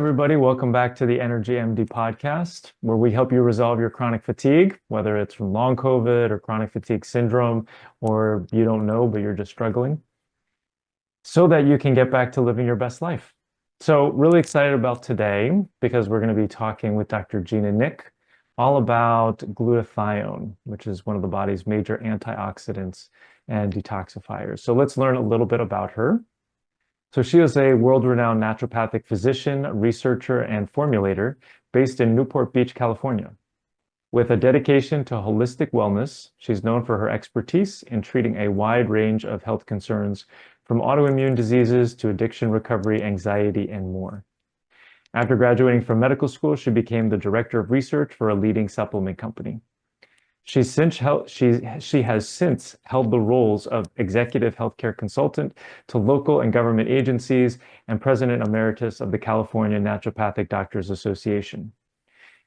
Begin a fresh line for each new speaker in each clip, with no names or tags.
everybody. Welcome back to the Energy MD podcast, where we help you resolve your chronic fatigue, whether it's from long COVID or chronic fatigue syndrome, or you don't know, but you're just struggling, so that you can get back to living your best life. So really excited about today because we're going to be talking with Dr. Gina Nick all about glutathione, which is one of the body's major antioxidants and detoxifiers. So let's learn a little bit about her. So she is a world-renowned naturopathic physician, researcher, and formulator based in Newport Beach, California. With a dedication to holistic wellness, she's known for her expertise in treating a wide range of health concerns, from autoimmune diseases to addiction recovery, anxiety, and more. After graduating from medical school, she became the director of research for a leading supplement company. She has since held the roles of executive healthcare consultant to local and government agencies and president emeritus of the California Naturopathic Doctors Association.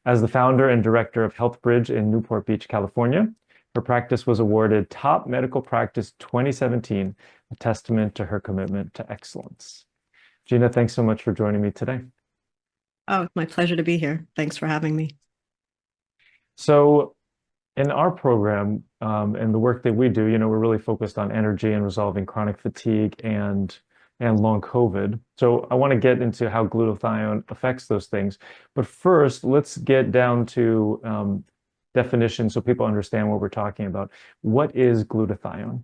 As the founder and director of Healthbridge in Newport Beach, California, her practice was awarded Top Medical Practice 2017, a testament to her commitment to excellence. Gina, thanks so much for joining me today.
Oh, it's my pleasure to be here. Thanks for having me.
So, in our program and the work that we do, we're really focused on energy and resolving chronic fatigue and long COVID. So I want to get into how glutathione affects those things. But first, let's get down to definition so people understand what we're talking about. What is glutathione?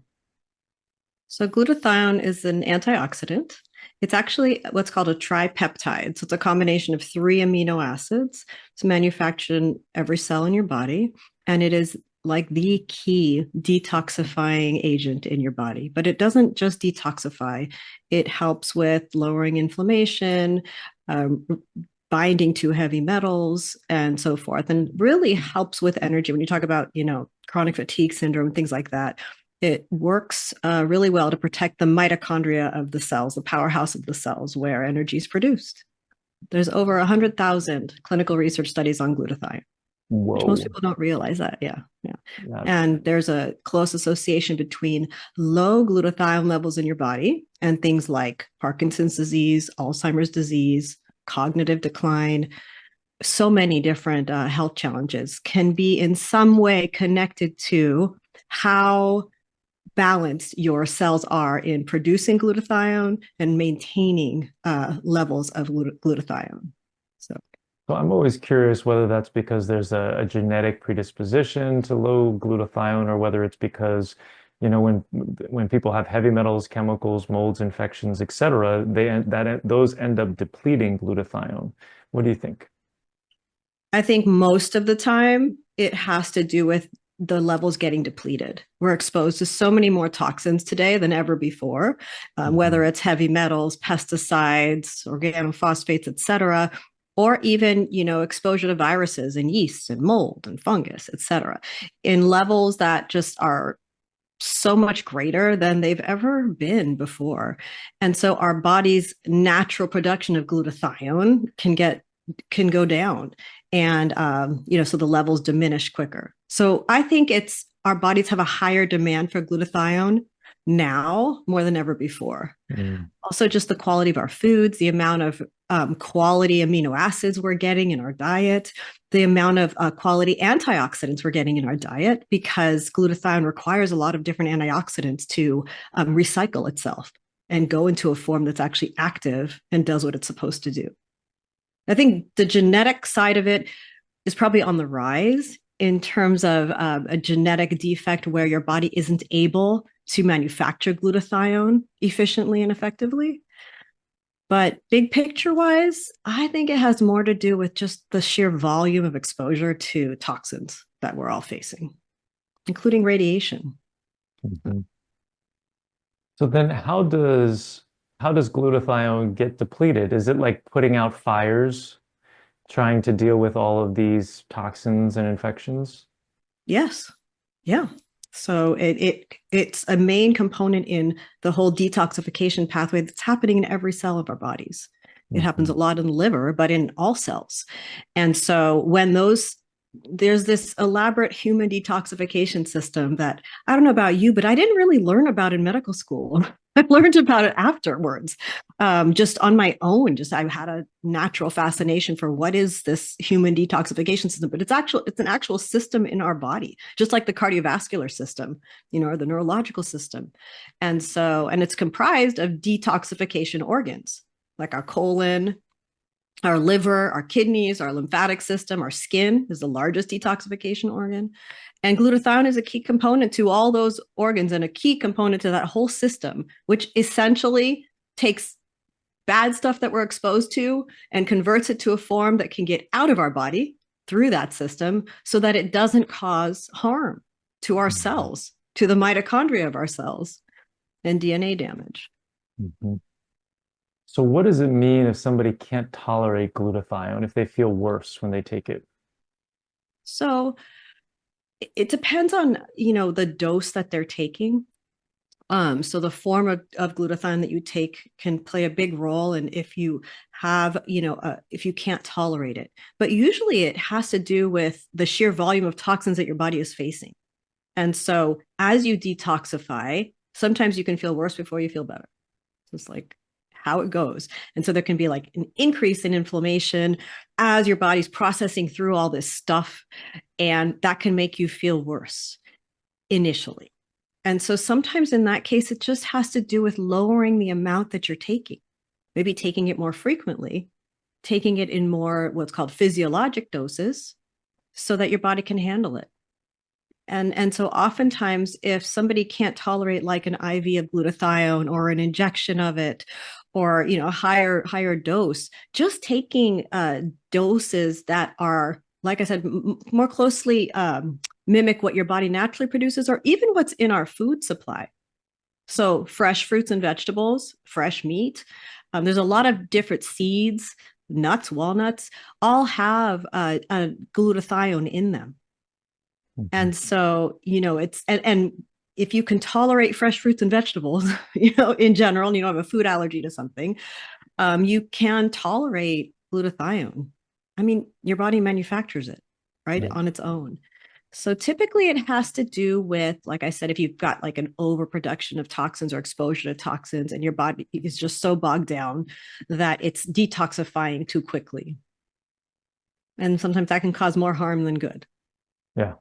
So glutathione is an antioxidant. It's actually what's called a tripeptide. So it's a combination of 3 amino acids. It's manufactured in every cell in your body. And it is like the key detoxifying agent in your body. But it doesn't just detoxify. It helps with lowering inflammation, binding to heavy metals, and so forth, and really helps with energy. When you talk about, chronic fatigue syndrome, things like that, it works really well to protect the mitochondria of the cells, the powerhouse of the cells where energy is produced. There's over 100,000 clinical research studies on glutathione.
Whoa.
Which most people don't realize that. Yeah. And there's a close association between low glutathione levels in your body and things like Parkinson's disease, Alzheimer's disease, cognitive decline. So many different health challenges can be in some way connected to how balanced your cells are in producing glutathione and maintaining levels of glutathione.
So I'm always curious whether that's because there's a genetic predisposition to low glutathione, or whether it's because, when people have heavy metals, chemicals, molds, infections, etc., those end up depleting glutathione. What do you think?
I think most of the time it has to do with the levels getting depleted. We're exposed to so many more toxins today than ever before, whether it's heavy metals, pesticides, organophosphates, etc., or even, exposure to viruses and yeast and mold and fungus, et cetera, in levels that just are so much greater than they've ever been before. And so our body's natural production of glutathione can go down. And, so the levels diminish quicker. So I think it's our bodies have a higher demand for glutathione now more than ever before. Also, just the quality of our foods, the amount of quality amino acids we're getting in our diet, the amount of quality antioxidants we're getting in our diet, because glutathione requires a lot of different antioxidants to recycle itself and go into a form that's actually active and does what it's supposed to do. I think the genetic side of it is probably on the rise in terms of a genetic defect where your body isn't able to manufacture glutathione efficiently and effectively. But big picture wise, I think it has more to do with just the sheer volume of exposure to toxins that we're all facing, including radiation.
Mm-hmm. So then how does glutathione get depleted? Is it like putting out fires, trying to deal with all of these toxins and infections?
Yes. Yeah. So it's a main component in the whole detoxification pathway that's happening in every cell of our bodies. It happens a lot in the liver, but in all cells. And so when there's this elaborate human detoxification system that I don't know about you, but I didn't really learn about in medical school. I learned about it afterwards. just on my own. Just I've had a natural fascination for what is this human detoxification system, but it's an actual system in our body, just like the cardiovascular system, or the neurological system. And it's comprised of detoxification organs like our colon, our liver, our kidneys, our lymphatic system, our skin is the largest detoxification organ. And glutathione is a key component to all those organs and a key component to that whole system, which essentially takes bad stuff that we're exposed to and converts it to a form that can get out of our body through that system so that it doesn't cause harm to our cells, to the mitochondria of our cells, and DNA damage.
Mm-hmm. So what does it mean if somebody can't tolerate glutathione, if they feel worse when they take it?
So it depends on, the dose that they're taking. So the form of glutathione that you take can play a big role in if you have, if you can't tolerate it. But usually it has to do with the sheer volume of toxins that your body is facing. And so as you detoxify, sometimes you can feel worse before you feel better. It's like how it goes. And so there can be like an increase in inflammation as your body's processing through all this stuff. And that can make you feel worse initially. And so sometimes in that case, it just has to do with lowering the amount that you're taking, maybe taking it more frequently, taking it in more what's called physiologic doses so that your body can handle it. And so oftentimes if somebody can't tolerate like an IV of glutathione or an injection of it, or a higher dose, just taking doses that are, like I said, more closely mimic what your body naturally produces, or even what's in our food supply. So fresh fruits and vegetables, fresh meat. There's a lot of different seeds, nuts, walnuts, all have glutathione in them. Mm-hmm. And so, it's, and if you can tolerate fresh fruits and vegetables, in general, have a food allergy to something, you can tolerate glutathione. I mean, your body manufactures it, right, on its own. So typically it has to do with, like I said, if you've got like an overproduction of toxins or exposure to toxins and your body is just so bogged down that it's detoxifying too quickly. And sometimes that can cause more harm than good.
Yeah.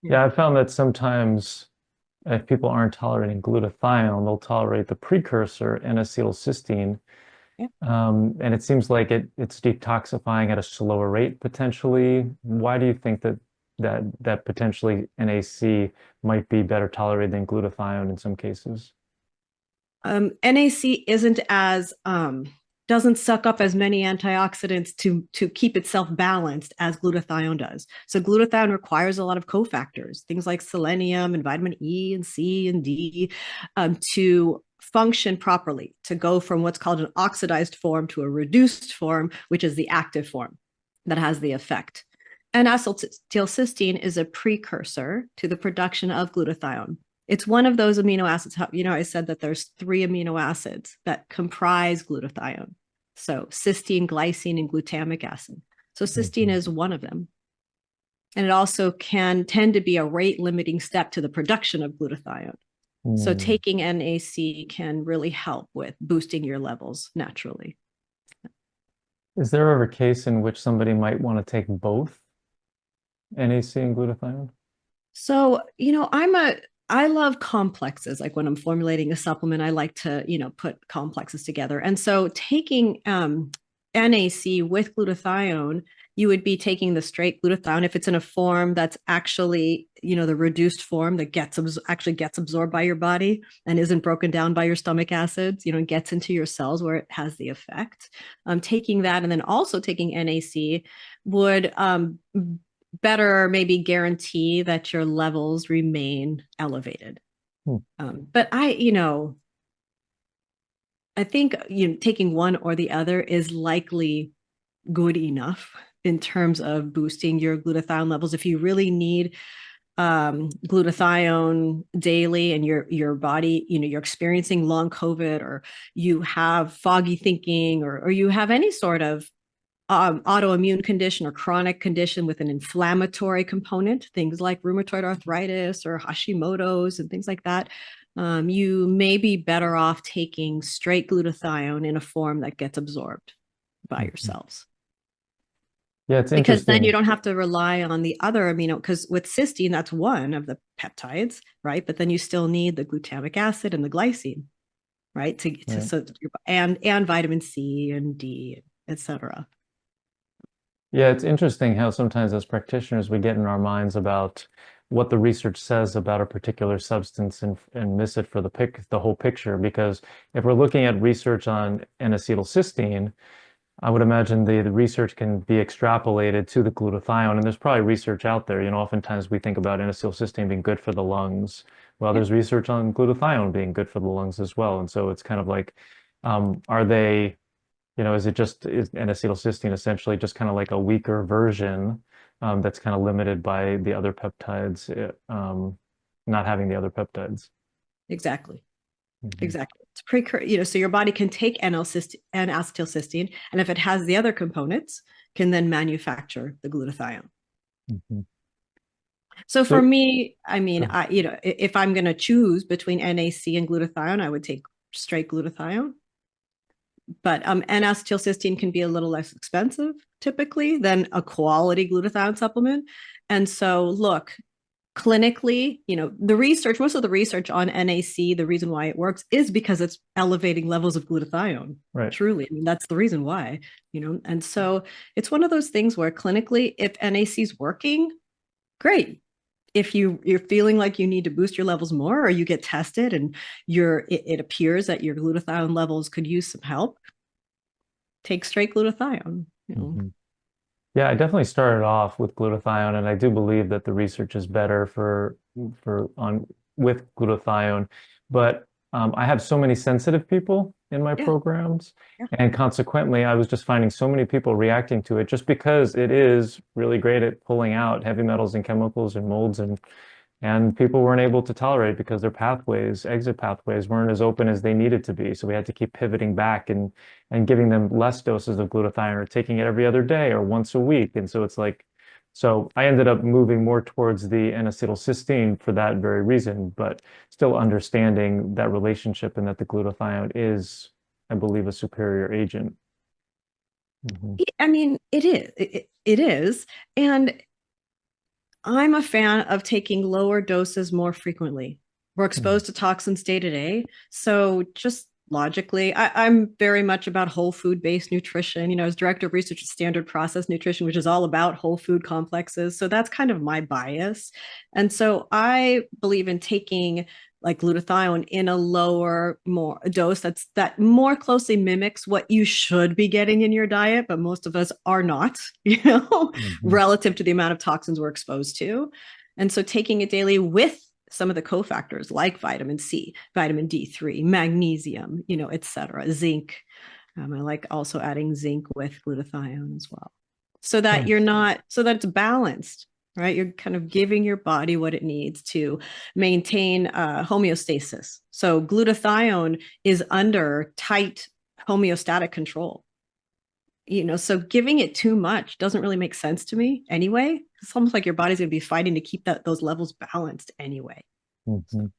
Yeah, I found that sometimes if people aren't tolerating glutathione, they'll tolerate the precursor N-acetylcysteine. Yeah. And it seems like it's detoxifying at a slower rate potentially. Why do you think that potentially NAC might be better tolerated than glutathione in some cases?
NAC isn't as doesn't suck up as many antioxidants to keep itself balanced as glutathione does. So glutathione requires a lot of cofactors, things like selenium and vitamin E and C and D, to function properly, to go from what's called an oxidized form to a reduced form, which is the active form that has the effect. And acetylcysteine is a precursor to the production of glutathione. It's one of those amino acids. I said that there's 3 amino acids that comprise glutathione. So cysteine, glycine, and glutamic acid. So cysteine is one of them. And it also can tend to be a rate limiting step to the production of glutathione. So taking NAC can really help with boosting your levels naturally.
Is there ever a case in which somebody might want to take both NAC and glutathione?
So, I love complexes. Like when I'm formulating a supplement, I like to, put complexes together. And so taking NAC with glutathione, you would be taking the straight glutathione if it's in a form that's actually, the reduced form that actually gets absorbed by your body and isn't broken down by your stomach acids, gets into your cells where it has the effect. Taking that and then also taking NAC would better maybe guarantee that your levels remain elevated. But I think taking one or the other is likely good enough in terms of boosting your glutathione levels. If you really need glutathione daily and your body, you're experiencing long COVID, or you have foggy thinking, or you have any sort of autoimmune condition or chronic condition with an inflammatory component, things like rheumatoid arthritis or Hashimoto's and things like that, you may be better off taking straight glutathione in a form that gets absorbed by your
Mhm.
cells.
Yeah, it's
Because then you
interesting.
don't have to rely on the other amino, because with cysteine, that's one of the peptides, right? But then you still need the glutamic acid and the glycine, right?
Right.
So and vitamin C and D, etc.
Yeah, it's interesting how sometimes as practitioners we get in our minds about what the research says about a particular substance and miss it for the whole picture. Because if we're looking at research on N-acetylcysteine, I would imagine the research can be extrapolated to the glutathione, and there's probably research out there. Oftentimes we think about N-acetylcysteine being good for the lungs. Well,
Yeah,
there's research on glutathione being good for the lungs as well, and so it's kind of like, are they? Is it just is N-acetylcysteine essentially just kind of like a weaker version that's kind of limited by the other peptides, not having the other peptides?
exactly.
Hmm.
Exactly. It's so your body can take N-acetylcysteine, and if it has the other components, can then manufacture the glutathione.
Hmm.
So for
So,
me, I mean,
uh,
if I'm going to choose between NAC and glutathione, I would take straight glutathione. But N-acetylcysteine can be a little less expensive typically than a quality glutathione supplement. And so, look, clinically, most of the research on NAC, the reason why it works is because it's elevating levels of glutathione.
right.
Truly, I mean, that's the reason why, And so it's one of those things where clinically, if NAC is working, great. If you're feeling like you need to boost your levels more, or you get tested and it appears that your glutathione levels could use some help, take straight glutathione.
Hmm. Yeah, I definitely started off with glutathione, and I do believe that the research is better for on with glutathione. But I have so many sensitive people in my
Yeah,
programs,
yeah.
and consequently, I was just finding so many people reacting to it just because it is really great at pulling out heavy metals and chemicals and molds and people weren't able to tolerate it because their exit pathways, weren't as open as they needed to be. So we had to keep pivoting back and giving them less doses of glutathione or taking it every other day or once a week. And so it's like, so I ended up moving more towards the N-acetylcysteine for that very reason, but still understanding that relationship and that the glutathione is, I believe, a superior agent. Mhm.
I mean, it is. It is. And I'm a fan of taking lower doses more frequently. We're
Mhm.
exposed to toxins day to day. So just logically, I'm very much about whole food based nutrition. As director of research at Standard Process Nutrition, which is all about whole food complexes. So that's kind of my bias. And so I believe in taking like glutathione in a lower more dose that more closely mimics what you should be getting in your diet, but most of us are not,
Mhm.
relative to the amount of toxins we're exposed to. And so taking it daily with some of the cofactors like vitamin C, vitamin D3, magnesium, et cetera, zinc. I like also adding zinc with glutathione as well.
Nice.
So that it's balanced, right? You're kind of giving your body what it needs to maintain homeostasis. So glutathione is under tight homeostatic control. So giving it too much doesn't really make sense to me anyway. It's almost like your body's going to be fighting to keep those levels balanced anyway.
Mhm.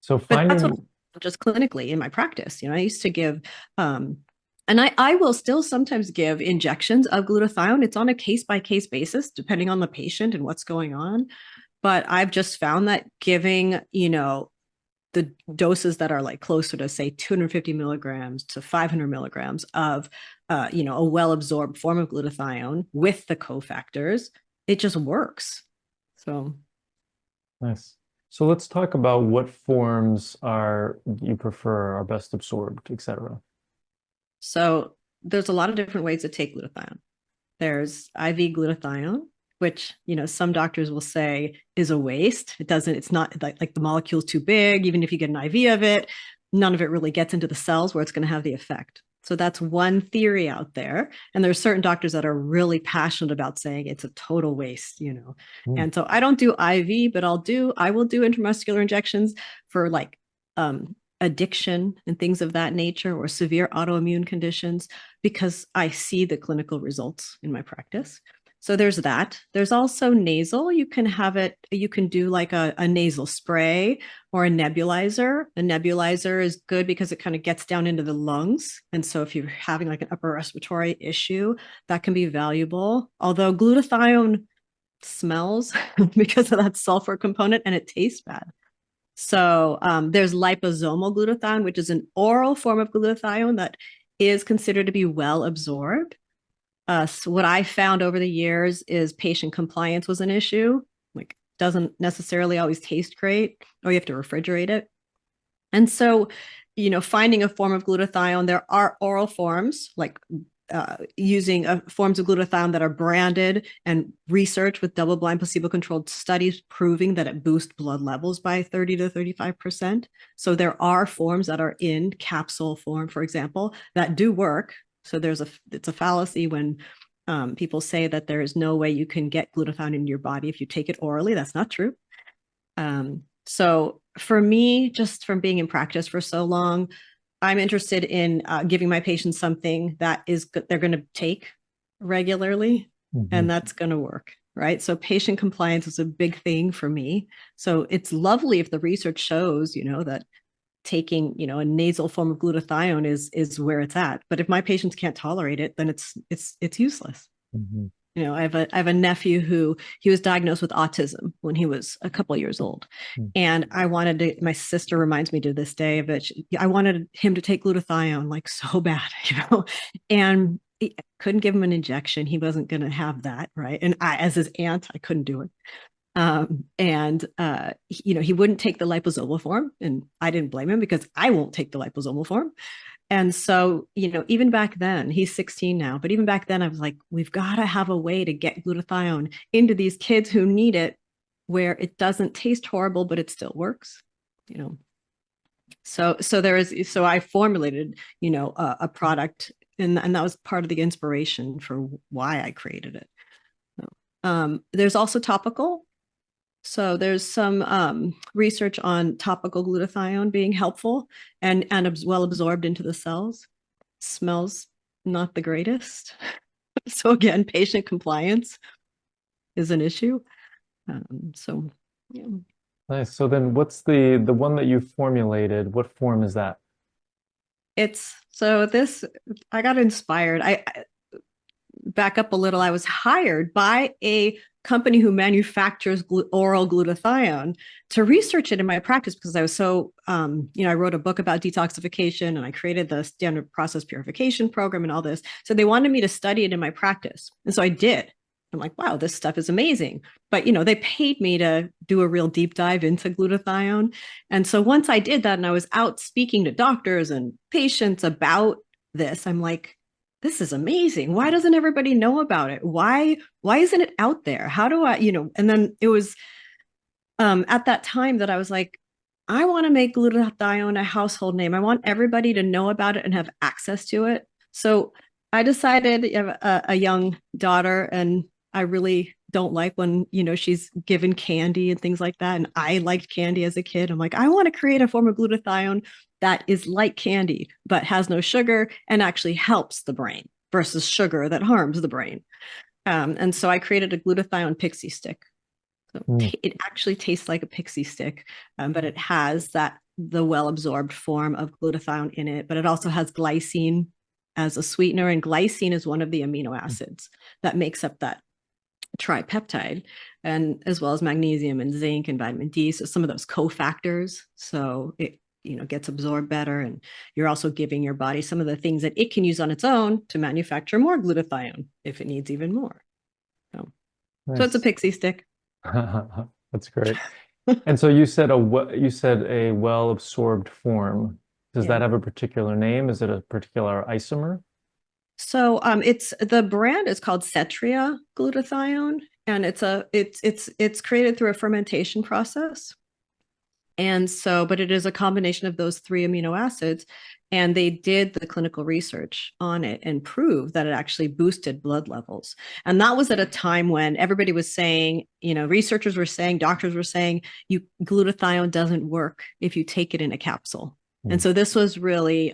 So
But that's what
finding,
just clinically in my practice. I used to give, and I will still sometimes give injections of glutathione. It's on a case by case basis, depending on the patient and what's going on. But I've just found that giving, the doses that are like closer to say 250 milligrams to 500 milligrams of, a well absorbed form of glutathione with the cofactors, it just works. So
nice. So let's talk about what forms are you prefer, are best absorbed, etc.
So there's a lot of different ways to take glutathione. There's IV glutathione, which, some doctors will say is a waste. It's not like the molecule's too big. Even if you get an IV of it, none of it really gets into the cells where it's going to have the effect. So that's one theory out there. And there's certain doctors that are really passionate about saying it's a total waste.
Mm.
And so I don't do IV, but I will do intramuscular injections for like addiction and things of that nature or severe autoimmune conditions because I see the clinical results in my practice. So there's that. There's also nasal. You can have it, you can do like a nasal spray or a nebulizer. A nebulizer is good because it kind of gets down into the lungs. And so if you're having like an upper respiratory issue, that can be valuable. Although glutathione smells because of that sulfur component and it tastes bad. So there's liposomal glutathione, which is an oral form of glutathione that is considered to be well absorbed. So what I found over the years is patient compliance was an issue. Like, doesn't necessarily always taste great, or you have to refrigerate it. And so, finding a form of glutathione, there are oral forms like using forms of glutathione that are branded and researched with double-blind placebo-controlled studies proving that it boosts blood levels by 30 to 35%. So there are forms that are in capsule form, for example, that do work. So it's a fallacy when people say that there is no way you can get glutathione into your body if you take it orally. That's not true. So for me, just from being in practice for so long, I'm interested in giving my patients something that they're going to take regularly, and that's going to work, right? So patient compliance is a big thing for me. So it's lovely if the research shows, that taking, a nasal form of glutathione is where it's at. But if my patients can't tolerate it, then it's useless.
Mm-hmm.
I have a nephew who he was diagnosed with autism when he was a couple of years old. And my sister reminds me to this day of it. I wanted him to take glutathione like so bad, and I couldn't give him an injection. He wasn't going to have that. Right. And as his aunt, I couldn't do it. He wouldn't take the liposomal form, and I didn't blame him because I won't take the liposomal form. And so, even back then, he's 16 now, but even back then I was like, we've got to have a way to get glutathione into these kids who need it, where it doesn't taste horrible, but it still works, So I formulated, a product, and that was part of the inspiration for why I created it. There's also topical. So there's some research on topical glutathione being helpful and well absorbed into the cells. Smells not the greatest. So again, patient compliance is an issue. Yeah.
Nice. So then what's the one that you formulated? What form is that?
I got inspired. I back up a little. I was hired by a company who manufactures oral glutathione to research it in my practice because I was so, I wrote a book about detoxification and I created the standard process purification program and all this. So they wanted me to study it in my practice. And so I did. I'm like, wow, this stuff is amazing. But, they paid me to do a real deep dive into glutathione. And so once I did that and I was out speaking to doctors and patients about this, I'm like, this is amazing. Why doesn't everybody know about it? Why isn't it out there? How do I, and then it was at that time that I was like, I want to make glutathione a household name. I want everybody to know about it and have access to it. So I decided I have a young daughter, and I really don't like when, she's given candy and things like that. And I liked candy as a kid. I'm like, I want to create a form of glutathione that is like candy, but has no sugar and actually helps the brain versus sugar that harms the brain. And so I created a glutathione pixie stick. So it actually tastes like a pixie stick, but it has the well-absorbed form of glutathione in it, but it also has glycine as a sweetener. And glycine is one of the amino acids that makes up that tripeptide, and as well as magnesium and zinc and vitamin D. So some of those cofactors. So it, gets absorbed better. And you're also giving your body some of the things that it can use on its own to manufacture more glutathione if it needs even more.
Nice.
So it's a pixie stick.
That's great. And so you said a well-absorbed form. Does that have a particular name? Is it a particular isomer?
So the brand is called Cetria glutathione, and it's created through a fermentation process. And so, but it is a combination of those three amino acids, and they did the clinical research on it and proved that it actually boosted blood levels. And that was at a time when everybody was saying, researchers were saying, doctors were saying, glutathione doesn't work if you take it in a capsule. And so this was really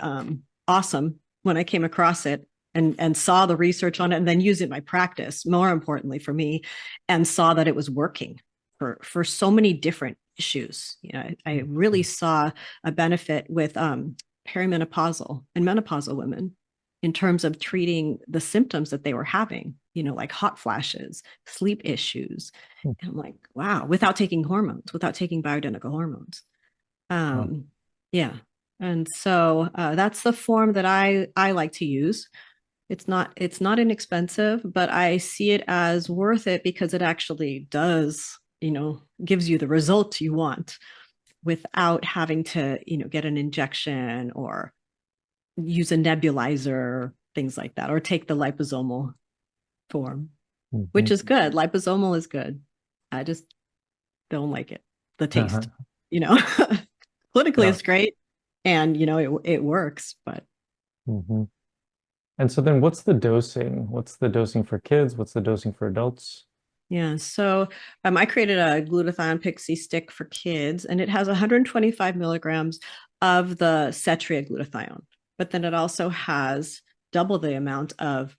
awesome when I came across it. and saw the research on it and then used it in my practice, more importantly for me, and saw that it was working for so many different issues. I really saw a benefit with perimenopausal and menopausal women in terms of treating the symptoms that they were having, like hot flashes, sleep issues. And I'm like, wow, without taking hormones, without taking bioidentical hormones. Yeah. And so that's the form that I like to use. It's not inexpensive, but I see it as worth it because it actually does, gives you the result you want without having to, get an injection or use a nebulizer, things like that, or take the liposomal form, which is good. Liposomal is good. I just don't like it. The taste, clinically
Yeah.
it's great and, it works, but.
And so then what's the dosing? What's the dosing for kids? What's the dosing for adults?
Yeah, so I created a glutathione pixie stick for kids, and it has 125 milligrams of the cetria glutathione, but then it also has double the amount of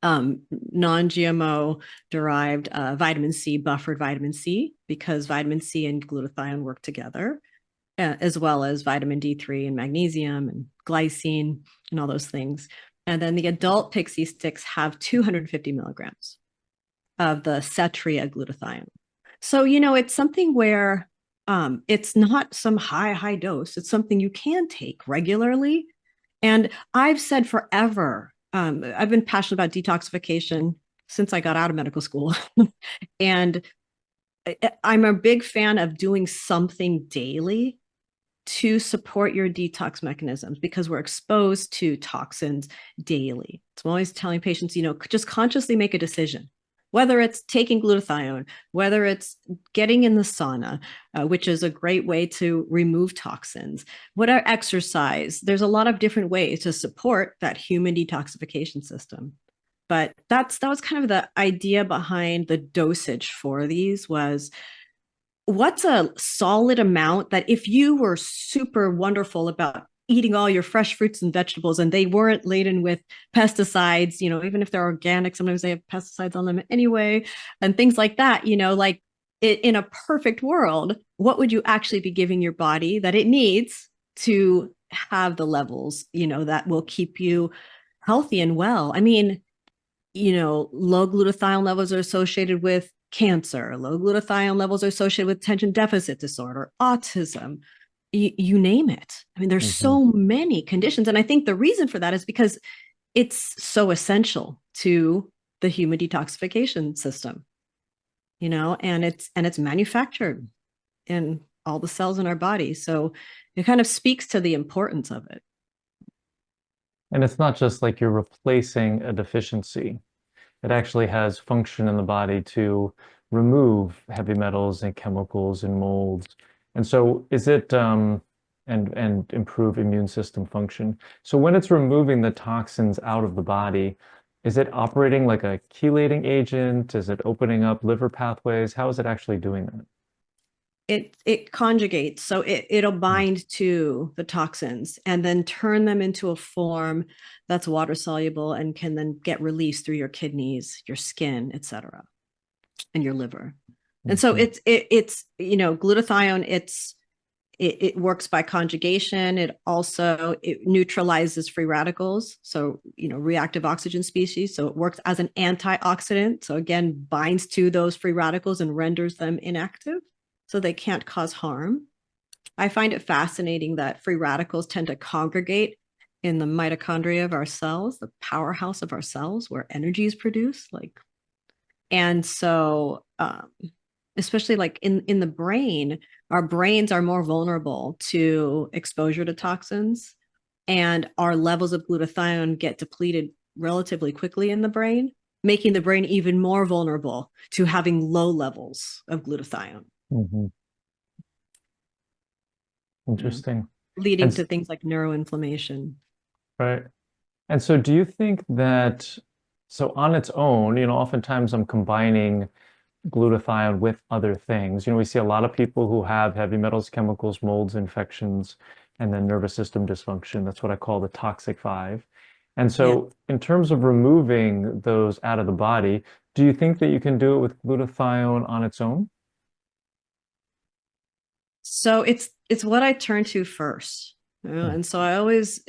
non-GMO derived vitamin C, buffered vitamin C, because vitamin C and glutathione work together, as well as vitamin D3 and magnesium and glycine and all those things. And then the adult pixie sticks have 250 milligrams of the cetria glutathione. So, it's something where it's not some high dose. It's something you can take regularly. And I've said forever, I've been passionate about detoxification since I got out of medical school. And I'm a big fan of doing something daily to support your detox mechanisms because we're exposed to toxins daily. So I'm always telling patients, just consciously make a decision, whether it's taking glutathione, whether it's getting in the sauna, which is a great way to remove toxins, whatever exercise. There's a lot of different ways to support that human detoxification system. But that was kind of the idea behind the dosage for these was, what's a solid amount that if you were super wonderful about eating all your fresh fruits and vegetables and they weren't laden with pesticides, even if they're organic, sometimes they have pesticides on them anyway, and things like that, like in a perfect world, what would you actually be giving your body that it needs to have the levels, that will keep you healthy and well? I mean, low glutathione levels are associated with cancer. Low glutathione levels are associated with attention deficit disorder, autism, you name it. I mean, there's so many conditions. And I think the reason for that is because it's so essential to the human detoxification system, and it's manufactured in all the cells in our body. So it kind of speaks to the importance of it.
And it's not just like you're replacing a deficiency. It actually has function in the body to remove heavy metals and chemicals and molds. And so is it and improve immune system function. So when it's removing the toxins out of the body, is it operating like a chelating agent? Is it opening up liver pathways? How is it actually doing that?
It conjugates, so it'll bind to the toxins and then turn them into a form that's water soluble and can then get released through your kidneys, your skin, etc., and your liver. And so it's glutathione, it works by conjugation. It also neutralizes free radicals, so reactive oxygen species. So it works as an antioxidant, so again binds to those free radicals and renders them inactive, so they can't cause harm. I find it fascinating that free radicals tend to congregate in the mitochondria of our cells, the powerhouse of our cells, where energy is produced. And so, especially like in the brain, our brains are more vulnerable to exposure to toxins, and our levels of glutathione get depleted relatively quickly in the brain, making the brain even more vulnerable to having low levels of glutathione.
Interesting.
Leading
And
to things like neuroinflammation.
right. And so do you think that, so on its own, oftentimes I'm combining glutathione with other things. We see a lot of people who have heavy metals, chemicals, molds, infections, and then nervous system dysfunction. That's what I call the toxic five. And
Yeah.
so, in terms of removing those out of the body, do you think that you can do it with glutathione on its own?
So it's what I turn to first.
Hmm.
And so I always,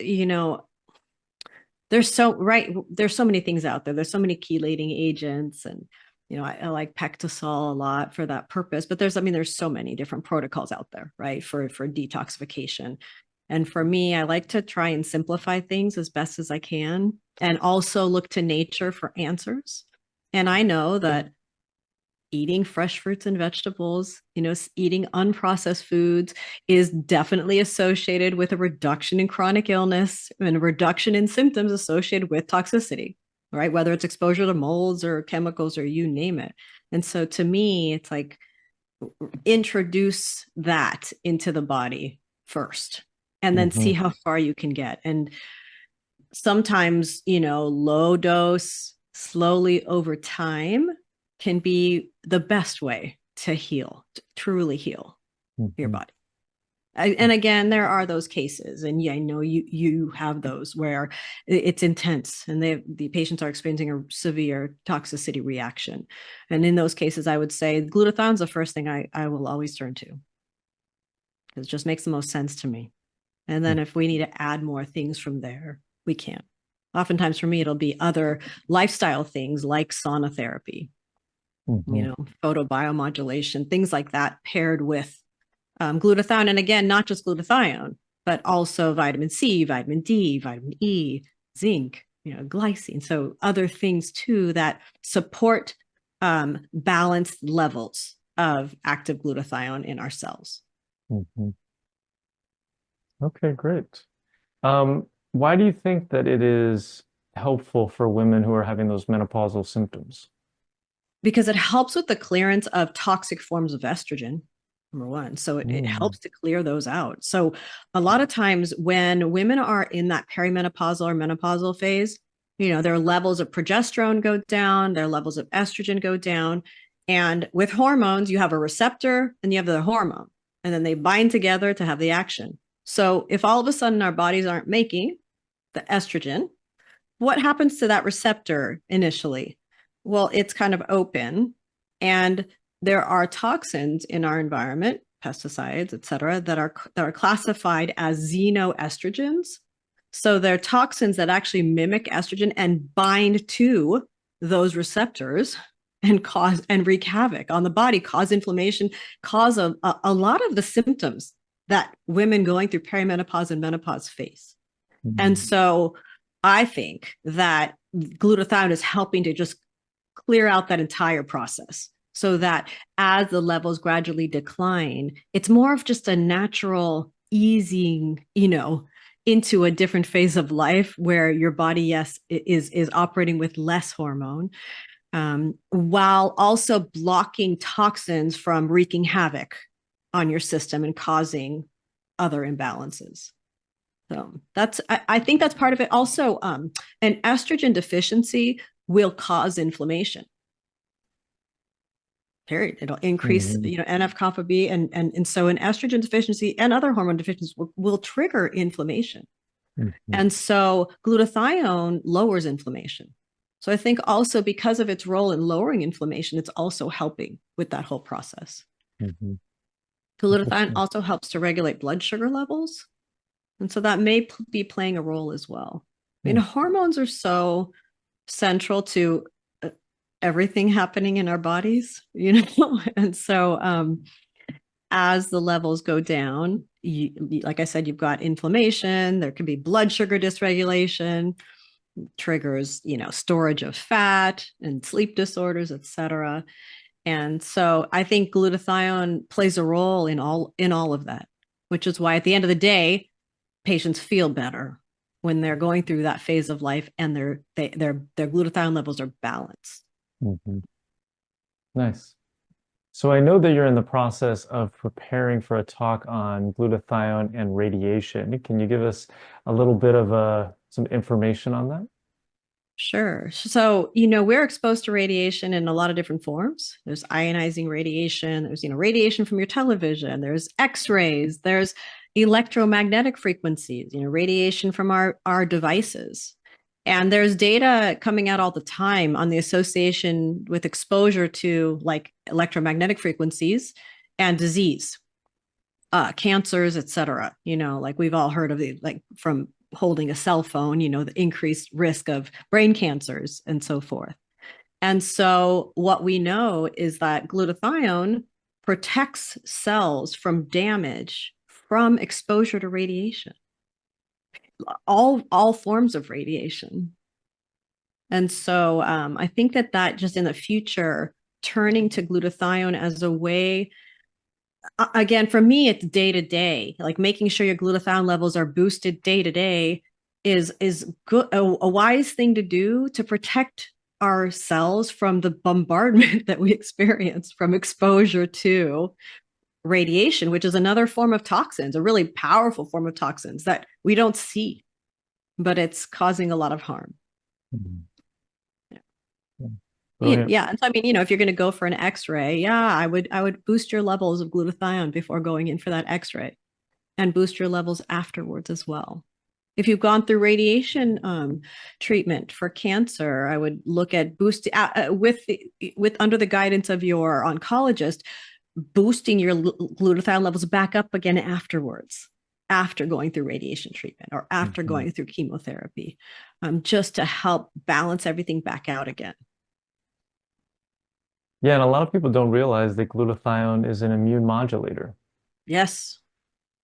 there's so many things out there. There's so many chelating agents, and I like Pectosol a lot for that purpose. But there's so many different protocols out there, right? For detoxification. And for me, I like to try and simplify things as best as I can and also look to nature for answers. And I know that eating fresh fruits and vegetables, eating unprocessed foods is definitely associated with a reduction in chronic illness and a reduction in symptoms associated with toxicity, right? Whether it's exposure to molds or chemicals or you name it. And so to me, it's like introduce that into the body first and then see
Hmm.
how far you can get. And sometimes, low dose, slowly over time can be the best way to heal, to truly heal your
Hmm.
body. And again, there are those cases, and yeah, I know you have those where it's intense, and the patients are experiencing a severe toxicity reaction. And in those cases, I would say glutathione is the first thing I will always turn to, because it just makes the most sense to me. And then if we need to add more things from there, we can. Oftentimes for me, it'll be other lifestyle things like sauna therapy,
Hmm.
photobiomodulation, things like that paired with glutathione. And again, not just glutathione, but also vitamin C, vitamin D, vitamin E, zinc, glycine. So other things too that support balanced levels of active glutathione in our cells.
Hmm. Okay, great. Why do you think that it is helpful for women who are having those menopausal symptoms?
Because it helps with the clearance of toxic forms of estrogen, number one. So it
Mm.
helps to clear those out. So a lot of times when women are in that perimenopausal or menopausal phase, their levels of progesterone go down, their levels of estrogen go down. And with hormones, you have a receptor and you have the hormone, and then they bind together to have the action. So if all of a sudden our bodies aren't making the estrogen, what happens to that receptor initially? Well, it's kind of open, and there are toxins in our environment, pesticides, et cetera, that are classified as xenoestrogens. So they're toxins that actually mimic estrogen and bind to those receptors and cause and wreak havoc on the body, cause inflammation, cause a lot of the symptoms that women going through perimenopause and menopause face. And
Mm.
so I think that glutathione is helping to just clear out that entire process so that as the levels gradually decline, it's more of just a natural easing, into a different phase of life where your body, yes, is operating with less hormone, while also blocking toxins from wreaking havoc on your system and causing other imbalances. So I think that's part of it. Also, an estrogen deficiency will cause inflammation. Period. It'll increase,
Mhm.
NF-kappa B, and so an estrogen deficiency and other hormone deficiencies will trigger inflammation.
Mhm.
And so glutathione lowers inflammation. So I think also because of its role in lowering inflammation, it's also helping with that whole process.
Mhm.
Glutathione
Interesting.
also helps to regulate blood sugar levels. And so that may be playing a role as well. I mean,
Mm.
hormones are so central to everything happening in our bodies, and so as the levels go down, like I said, you've got inflammation, there can be blood sugar dysregulation, triggers, storage of fat and sleep disorders, etc. And so I think glutathione plays a role in all of that, which is why at the end of the day, patients feel better when they're going through that phase of life and their glutathione levels are balanced.
Mhm. Nice. So I know that you're in the process of preparing for a talk on glutathione and radiation. Can you give us a little bit of some information on that?
Sure. So, we're exposed to radiation in a lot of different forms. There's ionizing radiation, there's, radiation from your television, there's X-rays, there's electromagnetic frequencies, radiation from our devices. And there's data coming out all the time on the association with exposure to like electromagnetic frequencies and disease, cancers, et cetera. Like we've all heard of like from holding a cell phone, the increased risk of brain cancers and so forth. And so what we know is that glutathione protects cells from damage from exposure to radiation, all forms of radiation. And so I think that just in the future, turning to glutathione as a way, again, for me, it's day to day, like making sure your glutathione levels are boosted day to day is good, a wise thing to do to protect our cells from the bombardment that we experience from exposure to radiation, which is another form of toxins, a really powerful form of toxins that we don't see, but it's causing a lot of harm.
Mhm.
Yeah. And so, I mean, if you're going to go for an X-ray, I would boost your levels of glutathione before going in for that X-ray, and boost your levels afterwards as well. If you've gone through radiation treatment for cancer, I would look at boosting with under the guidance of your oncologist, boosting your glutathione levels back up again afterwards, after going through radiation treatment or after going through chemotherapy, just to help balance everything back out again.
Yeah, and a lot of people don't realize that glutathione is an immune modulator,
Yes.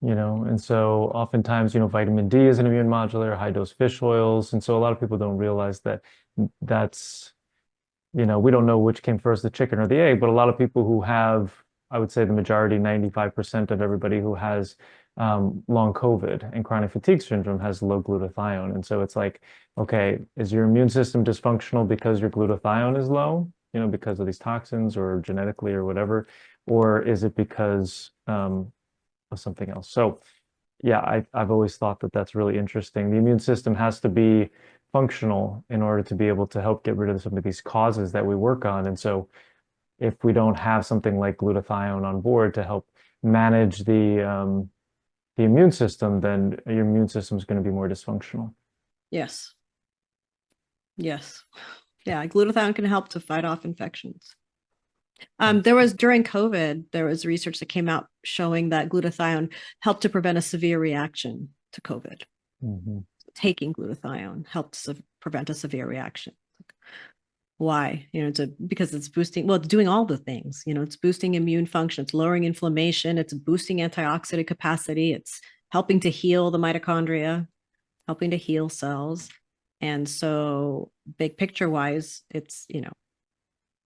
and so oftentimes, vitamin D is an immune modulator, high dose fish oils. And so a lot of people don't realize that that's, we don't know which came first, the chicken or the egg, but a lot of people who have, I would say the majority, 95% of everybody who has long COVID and chronic fatigue syndrome has low glutathione. And so it's like, okay, is your immune system dysfunctional because your glutathione is low, because of these toxins or genetically or whatever, or is it because of something else? So yeah, I've always thought that that's really interesting. The immune system has to be functional in order to be able to help get rid of some of these causes that we work on. And so if we don't have something like glutathione on board to help manage the immune system, then your immune system is going to be more dysfunctional.
Yes. Yes. Yeah, glutathione can help to fight off infections. During COVID, there was research that came out showing that glutathione helped to prevent a severe reaction to COVID.
Mm-hmm.
Taking glutathione helped to prevent a severe reaction. Why? Because it's boosting, well, it's doing all the things, it's boosting immune function, it's lowering inflammation, it's boosting antioxidant capacity, it's helping to heal the mitochondria, helping to heal cells. And so big picture wise, it's,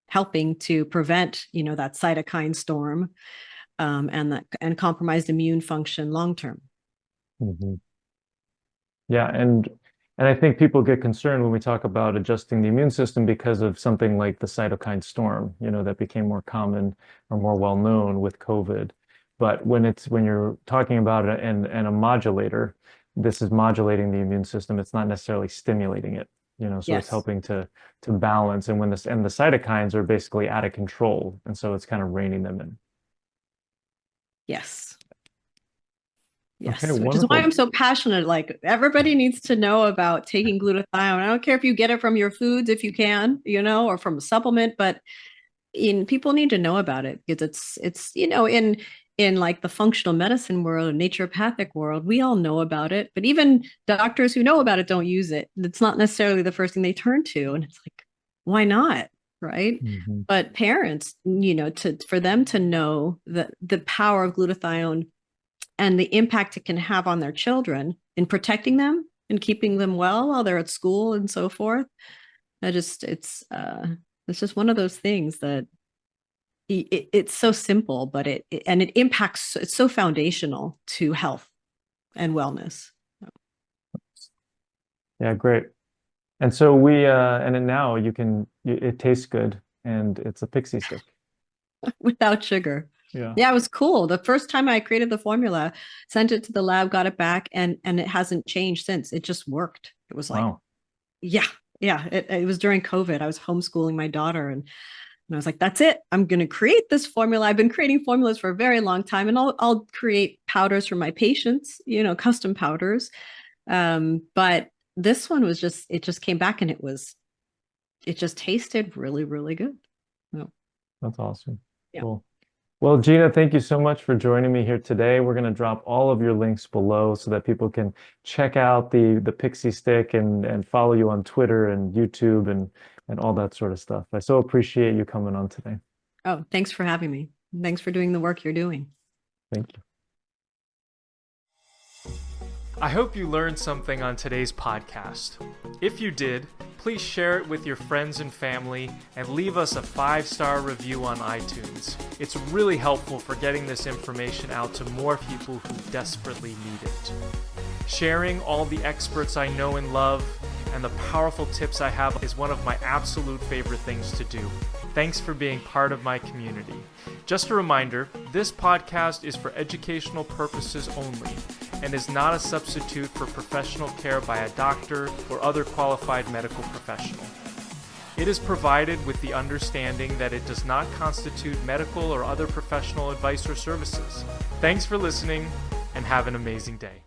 helping to prevent, that cytokine storm, and compromised immune function long term.
Mm-hmm. Yeah, and I think people get concerned when we talk about adjusting the immune system because of something like the cytokine storm, that became more common or more well known with COVID. But when you're talking about it and a modulator, this is modulating the immune system. It's not necessarily stimulating it, so it's
Yes.
helping to balance. And the cytokines are basically out of control, and so it's kind of reining them in.
Yes.
Okay,
Yes, which is why
wonderful.
I'm so passionate. Like everybody needs to know about taking glutathione. I don't care if you get it from your foods, if you can, or from a supplement, but people need to know about it because it's in like the functional medicine world, naturopathic world, we all know about it. But even doctors who know about it don't use it. It's not necessarily the first thing they turn to, and it's like, why not, right?
Mm-hmm.
But parents, for them to know the power of glutathione and the impact it can have on their children in protecting them and keeping them well while they're at school and so forth. It's just one of those things that it's so simple, but it impacts. It's so foundational to health and wellness.
Yeah, great. And so and then now it tastes good and it's a pixie stick.
Without sugar.
Yeah.
Yeah, it was cool. The first time I created the formula, sent it to the lab, got it back, and it hasn't changed since. It just worked. It was like,
Wow.
yeah, yeah. It was during COVID. I was homeschooling my daughter, and I was like, that's it. I'm going to create this formula. I've been creating formulas for a very long time, and I'll create powders for my patients, custom powders. But this one was it just came back and it just tasted really, really good. No.
That's awesome.
Yeah.
Cool. Well, Gina, thank you so much for joining me here today. We're going to drop all of your links below so that people can check out the Pixie Stick and follow you on Twitter and YouTube and all that sort of stuff. I so appreciate you coming on today.
Oh, thanks for having me. Thanks for doing the work you're doing.
Thank you.
I hope you learned something on today's podcast. If you did, please share it with your friends and family and leave us a 5-star review on iTunes. It's really helpful for getting this information out to more people who desperately need it. Sharing all the experts I know and love and the powerful tips I have is one of my absolute favorite things to do. Thanks for being part of my community. Just a reminder, this podcast is for educational purposes only and is not a substitute for professional care by a doctor or other qualified medical professional. It is provided with the understanding that it does not constitute medical or other professional advice or services. Thanks for listening and have an amazing day.